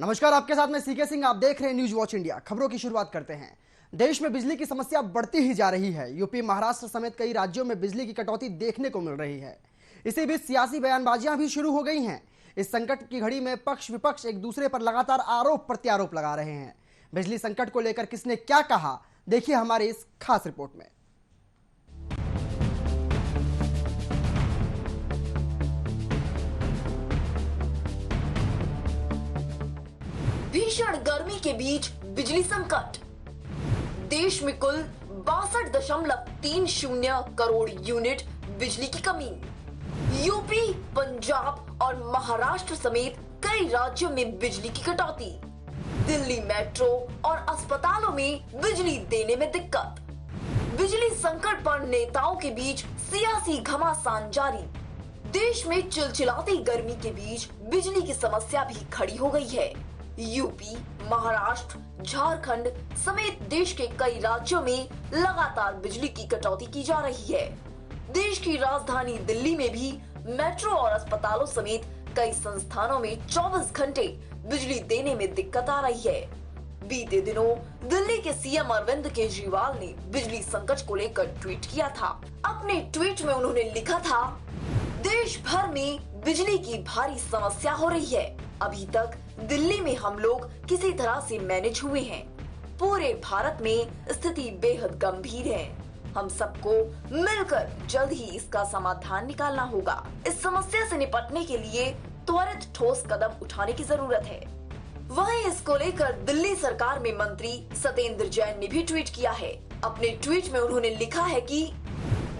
नमस्कार, आपके साथ मैं सीके सिंह। आप देख रहे हैं न्यूज वॉच इंडिया। खबरों की शुरुआत करते हैं। देश में बिजली की समस्या बढ़ती ही जा रही है। यूपी, महाराष्ट्र समेत कई राज्यों में बिजली की कटौती देखने को मिल रही है। इसी बीच सियासी बयानबाजियां भी शुरू हो गई हैं। इस संकट की घड़ी में पक्ष विपक्ष एक दूसरे पर लगातार आरोप प्रत्यारोप लगा रहे हैं। बिजली संकट को लेकर किसने क्या कहा, देखिए हमारी इस खास रिपोर्ट में। भीषण गर्मी के बीच बिजली संकट। देश में कुल 62.30 करोड़ यूनिट बिजली की कमी। यूपी, पंजाब और महाराष्ट्र समेत कई राज्यों में बिजली की कटौती। दिल्ली मेट्रो और अस्पतालों में बिजली देने में दिक्कत। बिजली संकट पर नेताओं के बीच सियासी घमासान जारी। देश में चिलचिलाती गर्मी के बीच बिजली की समस्या भी खड़ी हो गई है। यूपी, महाराष्ट्र, झारखंड समेत देश के कई राज्यों में लगातार बिजली की कटौती की जा रही है। देश की राजधानी दिल्ली में भी मेट्रो और अस्पतालों समेत कई संस्थानों में 24 घंटे बिजली देने में दिक्कत आ रही है। बीते दिनों दिल्ली के सीएम अरविंद केजरीवाल ने बिजली संकट को लेकर ट्वीट किया था। अपने ट्वीट में उन्होंने लिखा था, देश भर में बिजली की भारी समस्या हो रही है। अभी तक दिल्ली में हम लोग किसी तरह से मैनेज हुए हैं। पूरे भारत में स्थिति बेहद गंभीर है। हम सबको मिलकर जल्द ही इसका समाधान निकालना होगा। इस समस्या से निपटने के लिए त्वरित ठोस कदम उठाने की जरूरत है। वहीं इसको लेकर दिल्ली सरकार में मंत्री सत्येंद्र जैन ने भी ट्वीट किया है। अपने ट्वीट में उन्होंने लिखा है कि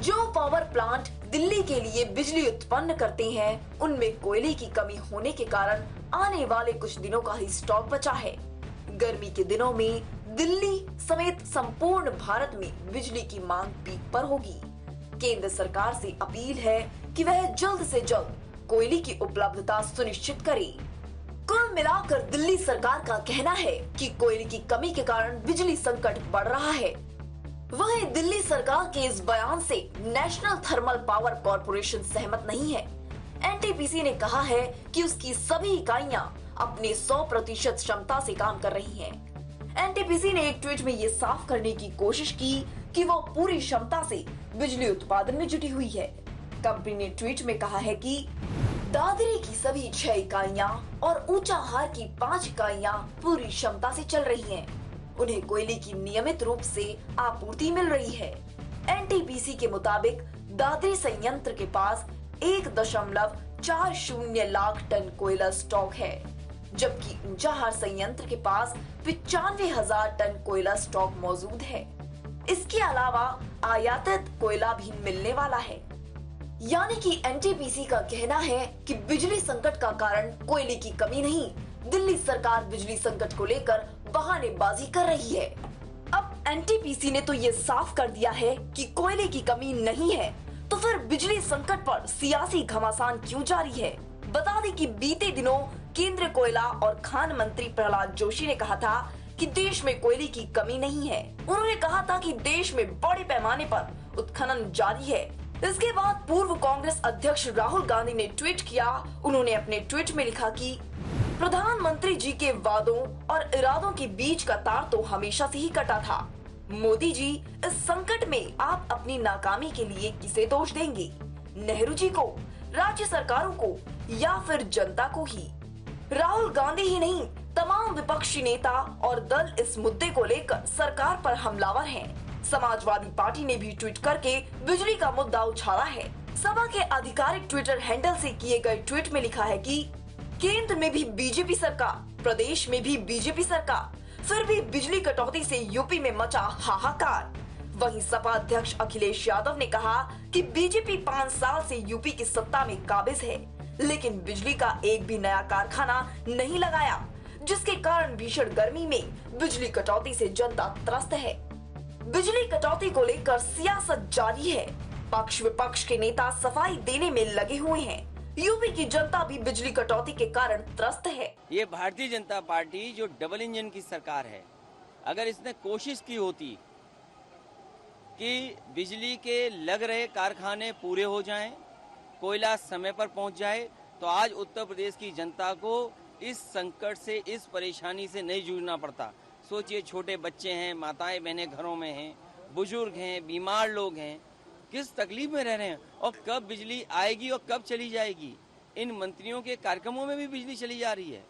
जो पावर प्लांट दिल्ली के लिए बिजली उत्पन्न करते हैं, उनमें कोयले की कमी होने के कारण आने वाले कुछ दिनों का ही स्टॉक बचा है। गर्मी के दिनों में दिल्ली समेत संपूर्ण भारत में बिजली की मांग पीक पर होगी। केंद्र सरकार से अपील है कि वह जल्द से जल्द कोयले की उपलब्धता सुनिश्चित करे। कुल मिलाकर दिल्ली सरकार का कहना है कि कोयले की कमी के कारण बिजली संकट बढ़ रहा है। वहीं दिल्ली सरकार के इस बयान से नेशनल थर्मल पावर कॉर्पोरेशन सहमत नहीं है। एनटीपीसी ने कहा है कि उसकी सभी इकाइयां अपने 100% क्षमता से काम कर रही हैं। एनटीपीसी ने एक ट्वीट में ये साफ करने की कोशिश की कि वो पूरी क्षमता से बिजली उत्पादन में जुटी हुई है। कंपनी ने ट्वीट में कहा है कि दादरी की सभी 6 इकाइयां और ऊंचाहार की 5 इकाइयां पूरी क्षमता से चल रही हैं। उन्हें कोयले की नियमित रूप से आपूर्ति मिल रही है। एनटीपीसी के मुताबिक दादरी संयंत्र के पास 1.40 लाख टन कोयला स्टॉक है, जबकि ऊंचाहार संयंत्र के पास 95,000 टन कोयला स्टॉक मौजूद है। इसके अलावा आयातित कोयला भी मिलने वाला है। यानी कि एनटीपीसी का कहना है कि बिजली संकट का कारण कोयले की कमी नहीं, दिल्ली सरकार बिजली संकट को लेकर बहानेबाजी कर रही है। अब एनटीपीसी ने तो ये साफ कर दिया है कि कोयले की कमी नहीं है, तो फिर बिजली संकट पर सियासी घमासान क्यों जारी है? बता दें कि बीते दिनों केंद्रीय कोयला और खान मंत्री प्रहलाद जोशी ने कहा था कि देश में कोयले की कमी नहीं है। उन्होंने कहा था कि देश में बड़े पैमाने पर उत्खनन जारी है। इसके बाद पूर्व कांग्रेस अध्यक्ष राहुल गांधी ने ट्वीट किया। उन्होंने अपने ट्वीट में लिखा कि प्रधानमंत्री जी के वादों और इरादों के बीच का तार तो हमेशा से ही कटा था। मोदी जी, इस संकट में आप अपनी नाकामी के लिए किसे दोष देंगे? नेहरू जी को, राज्य सरकारों को या फिर जनता को ही? राहुल गांधी ही नहीं, तमाम विपक्षी नेता और दल इस मुद्दे को लेकर सरकार पर हमलावर हैं। समाजवादी पार्टी ने भी ट्वीट करके बिजली का मुद्दा उछाला है। सपा के आधिकारिक ट्विटर हैंडल से किए गए ट्वीट में लिखा है कि केंद्र में भी बीजेपी सरकार, प्रदेश में भी बीजेपी सरकार, फिर भी बिजली कटौती से यूपी में मचा हाहाकार। वहीं सपा अध्यक्ष अखिलेश यादव ने कहा कि बीजेपी 5 साल से यूपी की सत्ता में काबिज है, लेकिन बिजली का एक भी नया कारखाना नहीं लगाया, जिसके कारण भीषण गर्मी में बिजली कटौती से जनता त्रस्त है। बिजली कटौती को लेकर सियासत जारी है। पक्ष विपक्ष के नेता सफाई देने में लगे हुए हैं। यूपी की जनता भी बिजली कटौती के कारण त्रस्त है। ये भारतीय जनता पार्टी जो डबल इंजन की सरकार है, अगर इसने कोशिश की होती कि बिजली के लग रहे कारखाने पूरे हो जाएं, कोयला समय पर पहुंच जाए, तो आज उत्तर प्रदेश की जनता को इस संकट से, इस परेशानी से नहीं जूझना पड़ता। सोचिए, छोटे बच्चे हैं, माताएं बहनें घरों में हैं, बुजुर्ग हैं, बीमार लोग हैं, किस तकलीफ में रह रहे हैं, और कब बिजली आएगी और कब चली जाएगी। इन मंत्रियों के कार्यक्रमों में भी बिजली चली जा रही है,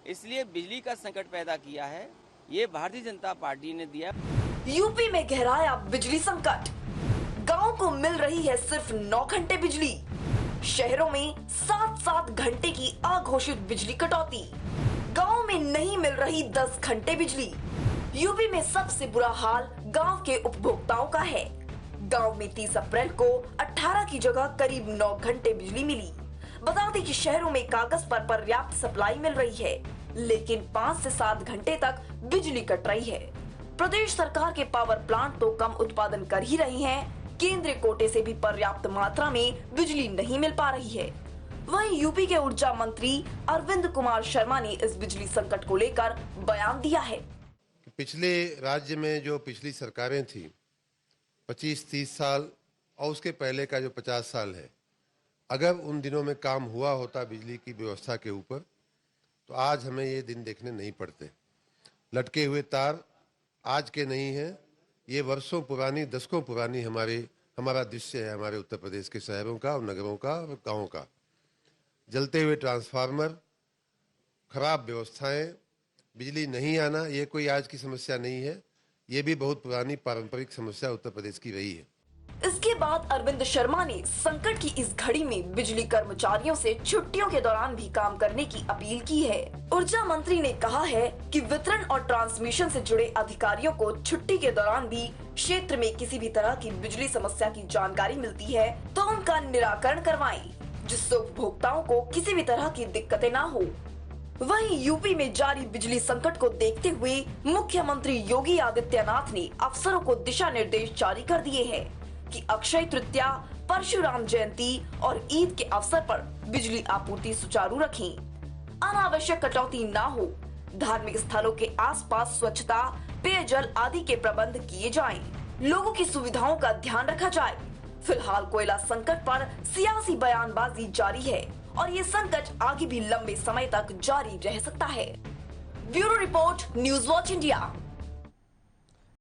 इसलिए बिजली का संकट पैदा किया है, ये भारतीय जनता पार्टी ने दिया। यूपी में गहराया बिजली संकट, गांव को मिल रही है सिर्फ 9 घंटे बिजली, शहरों में 7-7 घंटे की अघोषित बिजली कटौती, गांव में नहीं मिल रही 10 घंटे बिजली। यूपी में सबसे बुरा हाल गांव के उपभोक्ताओं का है। गांव में 30 अप्रैल को 18 की जगह करीब 9 घंटे बिजली मिली। बता दें कि शहरों में कागज पर पर्याप्त सप्लाई मिल रही है, लेकिन 5 से 7 घंटे तक बिजली कट रही है। प्रदेश सरकार के पावर प्लांट तो कम उत्पादन कर ही रही हैं, केंद्रीय कोटे से भी पर्याप्त मात्रा में बिजली नहीं मिल पा रही है। वहीं यूपी के ऊर्जा मंत्री अरविंद कुमार शर्मा ने इस बिजली संकट को लेकर बयान दिया है। पिछले राज्य में जो पिछली सरकारें थी 25-30 साल और उसके पहले का जो 50 साल है, अगर उन दिनों में काम हुआ होता बिजली की व्यवस्था के ऊपर, तो आज हमें ये दिन देखने नहीं पड़ते। लटके हुए तार आज के नहीं हैं, ये वर्षों पुरानी, दशकों पुरानी हमारा दृश्य है हमारे उत्तर प्रदेश के शहरों का और नगरों का और गाँव का। जलते हुए ट्रांसफार्मर, खराब व्यवस्थाएं, बिजली नहीं आना, ये कोई आज की समस्या नहीं है, ये भी बहुत पुरानी पारंपरिक समस्या उत्तर प्रदेश की रही है। इसके बाद अरविंद शर्मा ने संकट की इस घड़ी में बिजली कर्मचारियों से छुट्टियों के दौरान भी काम करने की अपील की है। ऊर्जा मंत्री ने कहा है कि वितरण और ट्रांसमिशन से जुड़े अधिकारियों को छुट्टी के दौरान भी क्षेत्र में किसी भी तरह की बिजली समस्या की जानकारी मिलती है तो उनका निराकरण करवाएं, जिससे उपभोक्ताओं को किसी भी तरह की दिक्कतें न हो। वहीं यूपी में जारी बिजली संकट को देखते हुए मुख्यमंत्री योगी आदित्यनाथ ने अफसरों को दिशा निर्देश जारी कर दिए हैं कि अक्षय तृतीया, परशुराम जयंती और ईद के अवसर पर बिजली आपूर्ति सुचारू रखें, अनावश्यक कटौती न हो, धार्मिक स्थलों के आसपास स्वच्छता, पेयजल आदि के प्रबंध किए जाएं, लोगों की सुविधाओं का ध्यान रखा जाए। फिलहाल कोयला संकट पर सियासी बयानबाजी जारी है और ये संकट आगे भी लंबे समय तक जारी रह सकता है। Bureau report, news watch India.